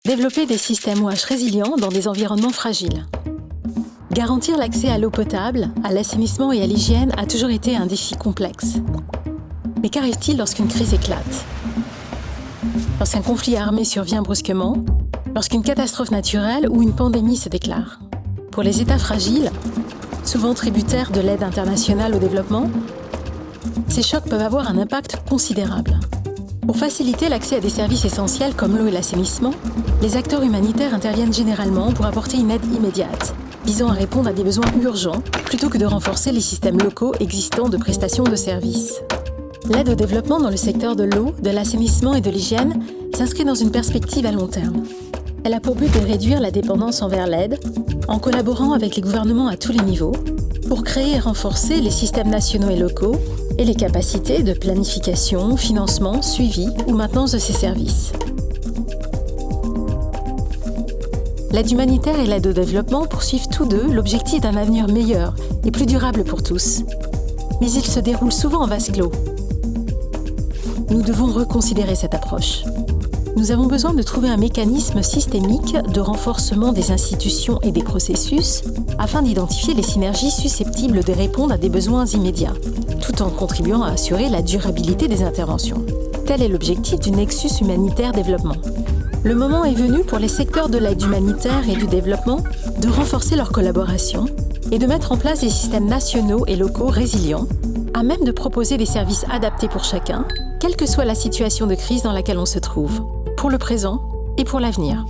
Développer des systèmes OH résilients dans des environnements fragiles. Garantir l'accès à l'eau potable, à l'assainissement et à l'hygiène a toujours été un défi complexe. Mais qu'arrive-t-il lorsqu'une crise éclate? Lorsqu'un conflit armé survient brusquement, lorsqu'une catastrophe naturelle ou une pandémie se déclare. Pour les États fragiles, souvent tributaires de l'aide internationale au développement, ces chocs peuvent avoir un impact considérable. Pour faciliter l'accès à des services essentiels comme l'eau et l'assainissement, les acteurs humanitaires interviennent généralement pour apporter une aide immédiate, visant à répondre à des besoins urgents, plutôt que de renforcer les systèmes locaux existants de prestation de services. L'aide au développement dans le secteur de l'eau, de l'assainissement et de l'hygiène s'inscrit dans une perspective à long terme. Elle a pour but de réduire la dépendance envers l'aide, en collaborant avec les gouvernements à tous les niveaux, pour créer et renforcer les systèmes nationaux et locaux et les capacités de planification, financement, suivi ou maintenance de ces services. L'aide humanitaire et l'aide au développement poursuivent tous deux l'objectif d'un avenir meilleur et plus durable pour tous. Mais ils se déroulent souvent en vase clos. Nous devons reconsidérer cette approche. Nous avons besoin de trouver un mécanisme systémique de renforcement des institutions et des processus afin d'identifier les synergies susceptibles de répondre à des besoins immédiats, tout en contribuant à assurer la durabilité des interventions. Tel est l'objectif du Nexus humanitaire développement. Le moment est venu pour les secteurs de l'aide humanitaire et du développement de renforcer leur collaboration et de mettre en place des systèmes nationaux et locaux résilients, à même de proposer des services adaptés pour chacun, quelle que soit la situation de crise dans laquelle on se trouve, pour le présent et pour l'avenir.